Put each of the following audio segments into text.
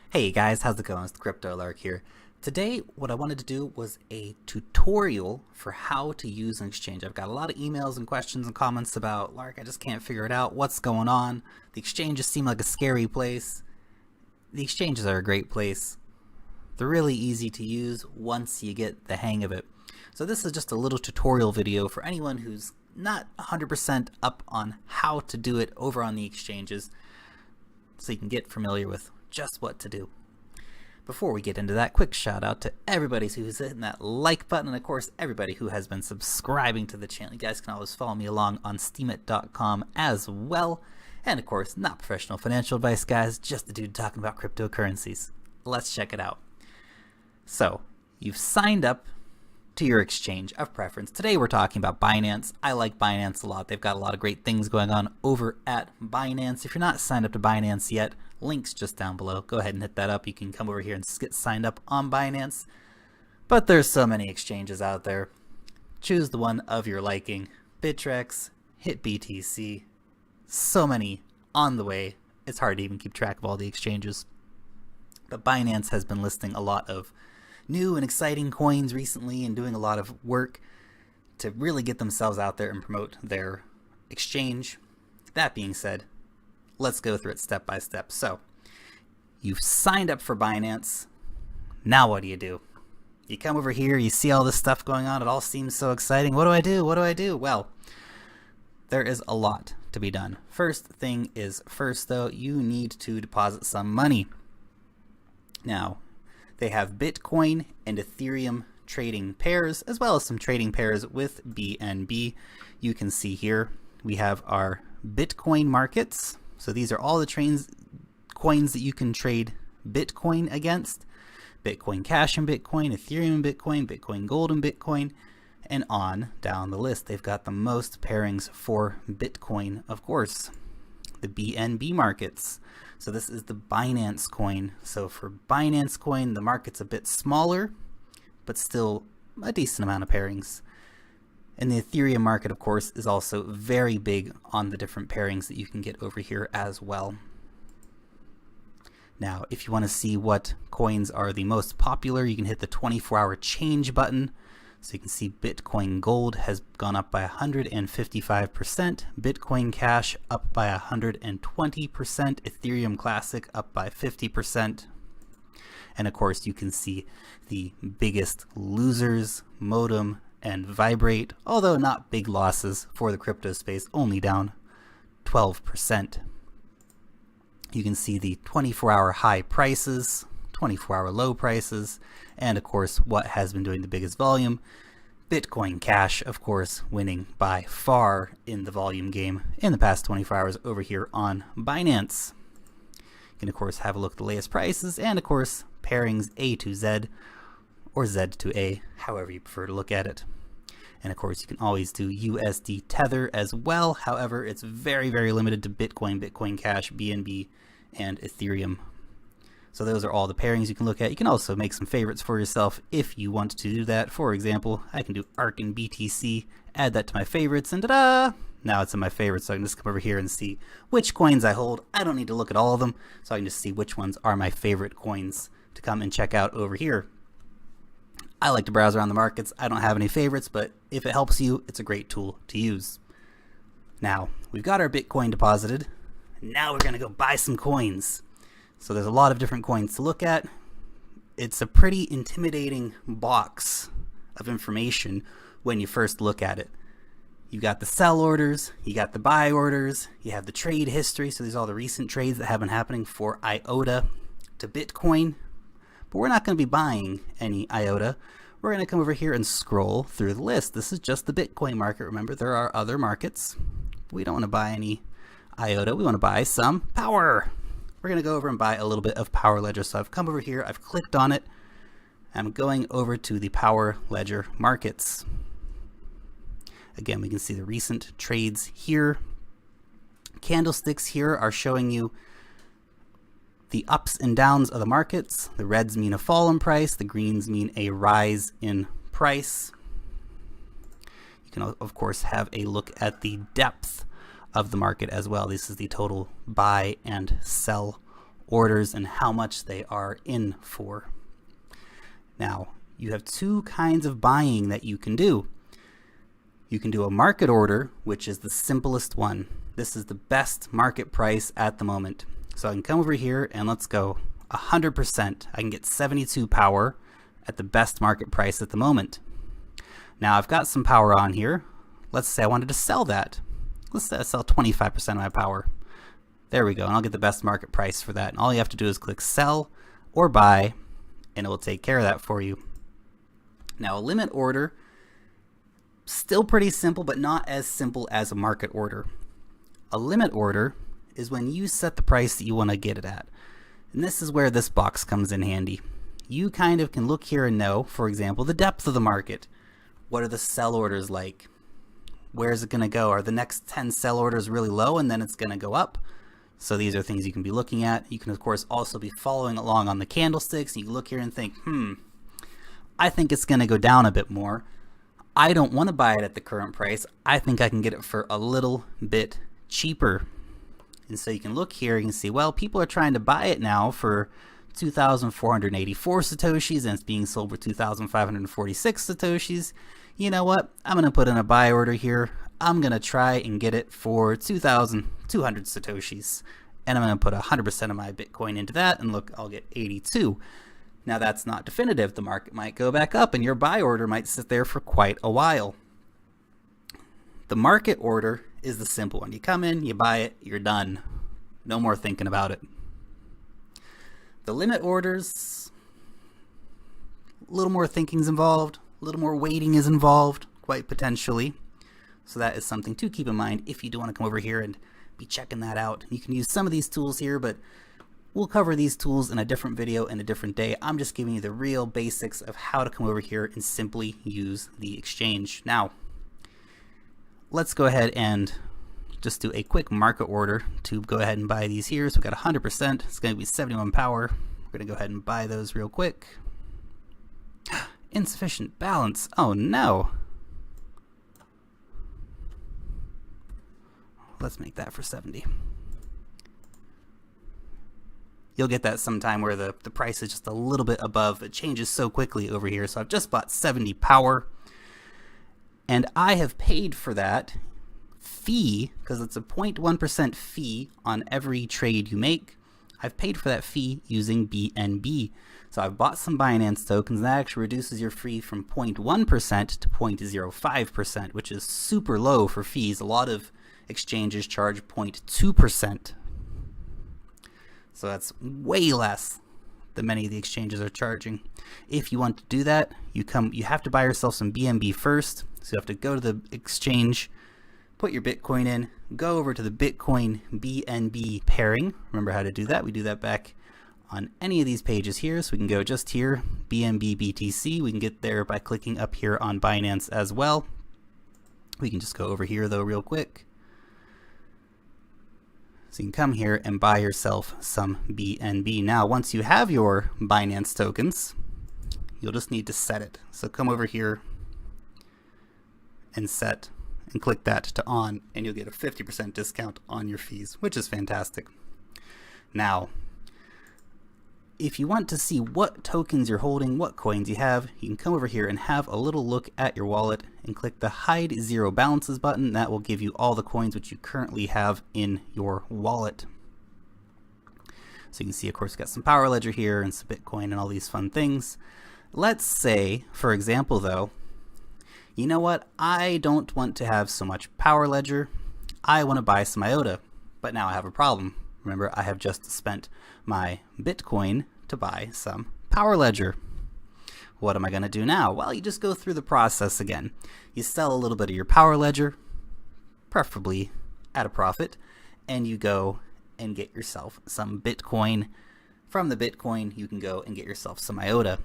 Hey guys, how's it going? It's the Crypto Lark here. Today, what I wanted to do was a tutorial for how to use an exchange. I've got a lot of emails and questions and comments about, Lark, I just can't figure it out. What's going on? The exchanges seem like a scary place. The exchanges are a great place. They're really easy to use once you get the hang of it. So this is just a little tutorial video for anyone who's not 100% up on how to do it over on the exchanges, so you can get familiar with just what to do. Before we get into that, quick shout out to everybody who's hitting that like button, and of course everybody who has been subscribing to the channel. You guys can always follow me along on steemit.com as well. And of course, not professional financial advice, guys, just a dude talking about cryptocurrencies. Let's check it out. So, you've signed up to your exchange of preference. Today we're talking about Binance. I like Binance a lot. They've got a lot of great things going on over at Binance. If you're not signed up to Binance yet, link's just down below. Go ahead and hit that up. You can come over here and get signed up on Binance. But there's so many exchanges out there. Choose the one of your liking. Bittrex, hit BTC. So many on the way. It's hard to even keep track of all the exchanges. But Binance has been listing a lot of new and exciting coins recently and doing a lot of work to really get themselves out there and promote their exchange. That being said, let's go through it step by step. So, you've signed up for Binance. Now what do? You come over here, you see all this stuff going on, it all seems so exciting. What do I do? What do I do? Well, there is a lot to be done. First thing is first though, you need to deposit some money. Now, they have Bitcoin and Ethereum trading pairs, as well as some trading pairs with BNB. You can see here we have our Bitcoin markets. So these are all the coins that you can trade Bitcoin against. Bitcoin Cash and Bitcoin, Ethereum and Bitcoin, Bitcoin Gold and Bitcoin, and on down the list. They've got the most pairings for Bitcoin, of course. The BNB markets. So this is the Binance coin. So for Binance coin, the market's a bit smaller, but still a decent amount of pairings. And the Ethereum market, of course, is also very big on the different pairings that you can get over here as well. Now, if you want to see what coins are the most popular, you can hit the 24-hour change button. So you can see Bitcoin Gold has gone up by 155%, Bitcoin Cash up by 120%, Ethereum Classic up by 50%. And of course, you can see the biggest losers, Modem and Vibrate, although not big losses for the crypto space, only down 12%. You can see the 24-hour high prices, 24-hour low prices, and of course what has been doing the biggest volume. Bitcoin Cash, of course, winning by far in the volume game in the past 24 hours over here on Binance. You can of course have a look at the latest prices and of course pairings A to Z or Z to A, however you prefer to look at it. And of course you can always do USD Tether as well. However, it's very, very limited to Bitcoin, Bitcoin Cash, BNB, and Ethereum. So those are all the pairings you can look at. You can also make some favorites for yourself if you want to do that. For example, I can do ARK and BTC, add that to my favorites, and ta-da! Now it's in my favorites, so I can just come over here and see which coins I hold. I don't need to look at all of them, so I can just see which ones are my favorite coins to come and check out over here. I like to browse around the markets. I don't have any favorites, but if it helps you, it's a great tool to use. Now, we've got our Bitcoin deposited. Now we're going to go buy some coins. So there's a lot of different coins to look at. It's a pretty intimidating box of information when you first look at it. You got the sell orders, you got the buy orders, you have the trade history. So these are all the recent trades that have been happening for IOTA to Bitcoin. But we're not going to be buying any IOTA. We're going to come over here and scroll through the list. This is just the Bitcoin market. Remember, there are other markets. We don't want to buy any IOTA. We want to buy some power. We're going to go over and buy a little bit of Power Ledger. So I've come over here, I've clicked on it. I'm going over to the Power Ledger markets. Again, we can see the recent trades here. Candlesticks here are showing you the ups and downs of the markets. The reds mean a fall in price. The greens mean a rise in price. You can, of course, have a look at the depth of the market as well. This is the total buy and sell orders and how much they are in for. Now, you have two kinds of buying that you can do. You can do a market order, which is the simplest one. This is the best market price at the moment. So I can come over here and let's go 100%. I can get 72 power at the best market price at the moment. Now I've got some power on here. Let's say I wanted to sell that. Let's say I sell 25% of my power. There we go, and I'll get the best market price for that. And all you have to do is click sell or buy, and it will take care of that for you. Now a limit order, still pretty simple, but not as simple as a market order. A limit order is when you set the price that you want to get it at. And this is where this box comes in handy. You kind of can look here and know, for example, the depth of the market. What are the sell orders like? Where is it going to go? Are the next 10 sell orders really low and then it's going to go up? So these are things you can be looking at. You can, of course, also be following along on the candlesticks. You can look here and think, I think it's going to go down a bit more. I don't want to buy it at the current price. I think I can get it for a little bit cheaper. And so you can look here, you can see, well, people are trying to buy it now for 2,484 Satoshis and it's being sold for 2,546 Satoshis. You know what? I'm going to put in a buy order here. I'm going to try and get it for 2,200 Satoshis. And I'm going to put 100% of my Bitcoin into that and look, I'll get 82. Now that's not definitive. The market might go back up and your buy order might sit there for quite a while. The market order is the simple one. You come in, you buy it, you're done. No more thinking about it. The limit orders, a little more thinking's involved, a little more waiting is involved, quite potentially. So that is something to keep in mind if you do want to come over here and be checking that out. You can use some of these tools here, but we'll cover these tools in a different video in a different day. I'm just giving you the real basics of how to come over here and simply use the exchange. Now, let's go ahead and just do a quick market order to go ahead and buy these here. So we've got 100%. It's going to be 71 power. We're going to go ahead and buy those real quick. Insufficient balance. Oh no. Let's make that for 70. You'll get that sometime where the price is just a little bit above. It changes so quickly over here. So I've just bought 70 power. And I have paid for that fee, because it's a 0.1% fee on every trade you make. I've paid for that fee using BNB. So I've bought some Binance tokens, and that actually reduces your fee from 0.1% to 0.05%, which is super low for fees. A lot of exchanges charge 0.2%. So that's way less than many of the exchanges are charging. If you want to do that, you have to buy yourself some BNB first. So you have to go to the exchange, put your Bitcoin in, go over to the Bitcoin BNB pairing. Remember how to do that. We do that back on any of these pages here. So we can go just here, BNB BTC. We can get there by clicking up here on Binance as well. We can just go over here though real quick. So you can come here and buy yourself some BNB. Now, once you have your Binance tokens, you'll just need to set it. So come over here and set and click that to on, and you'll get a 50% discount on your fees, which is fantastic. Now, if you want to see what tokens you're holding, what coins you have, you can come over here and have a little look at your wallet and click the hide zero balances button. That will give you all the coins which you currently have in your wallet. So you can see, of course, we've got some Power Ledger here and some Bitcoin and all these fun things. Let's say, for example, though, you know what? I don't want to have so much Power Ledger. I want to buy some IOTA, but now I have a problem. Remember, I have just spent my Bitcoin to buy some Power Ledger. What am I going to do now? Well, you just go through the process again. You sell a little bit of your Power Ledger, preferably at a profit, and you go and get yourself some Bitcoin. From the Bitcoin, you can go and get yourself some IOTA.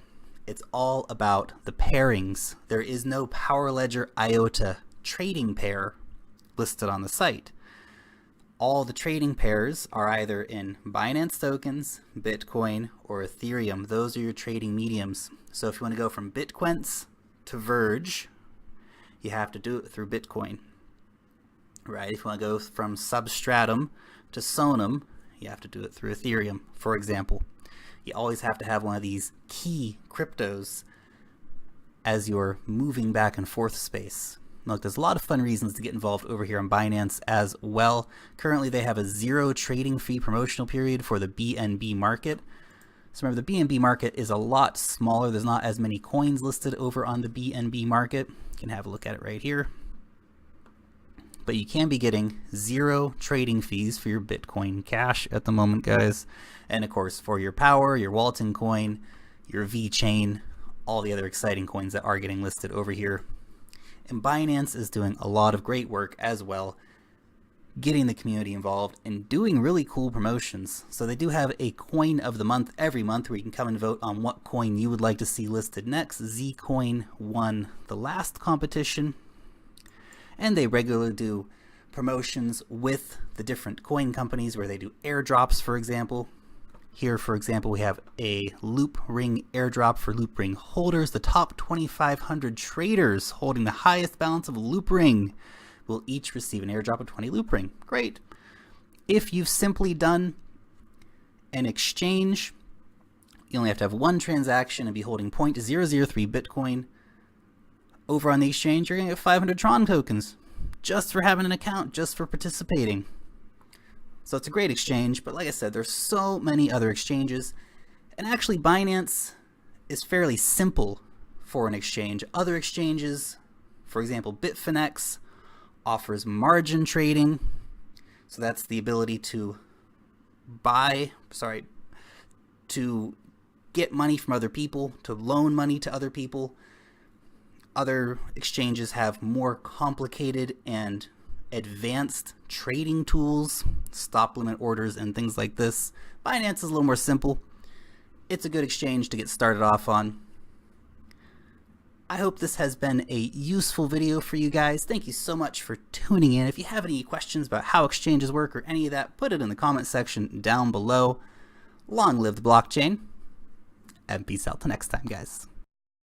It's all about the pairings. There is no Power Ledger IOTA trading pair listed on the site. All the trading pairs are either in Binance tokens, Bitcoin, or Ethereum. Those are your trading mediums. So if you want to go from Bitquents to Verge, you have to do it through Bitcoin. Right? If you want to go from Substratum to Sonum, you have to do it through Ethereum, for example. You always have to have one of these key cryptos as you're moving back and forth space. Look, there's a lot of fun reasons to get involved over here on Binance as well. Currently, they have a 0 trading fee promotional period for the BNB market. So remember, the BNB market is a lot smaller. There's not as many coins listed over on the BNB market. You can have a look at it right here. But you can be getting 0 trading fees for your Bitcoin Cash at the moment, guys. And of course, for your Power, your Walton coin, your VeChain, all the other exciting coins that are getting listed over here. And Binance is doing a lot of great work as well, getting the community involved and doing really cool promotions. So they do have a coin of the month every month where you can come and vote on what coin you would like to see listed next. Zcoin won the last competition. And they regularly do promotions with the different coin companies where they do airdrops, for example. Here, for example, we have a Loop Ring airdrop for Loop Ring holders. The top 2,500 traders holding the highest balance of Loop Ring will each receive an airdrop of 20 Loop Ring. Great. If you've simply done an exchange, you only have to have one transaction and be holding 0.003 Bitcoin. Over on the exchange, you're going to get 500 Tron tokens just for having an account, just for participating. So it's a great exchange, but like I said, there's so many other exchanges. And actually, Binance is fairly simple for an exchange. Other exchanges, for example, Bitfinex, offers margin trading. So that's the ability to to get money from other people, to loan money to other people. Other exchanges have more complicated and advanced trading tools, stop limit orders and things like this. Binance is a little more simple. It's a good exchange to get started off on. I hope this has been a useful video for you guys. Thank you so much for tuning in. If you have any questions about how exchanges work or any of that, put it in the comment section down below. Long live the blockchain, and peace out till next time, guys.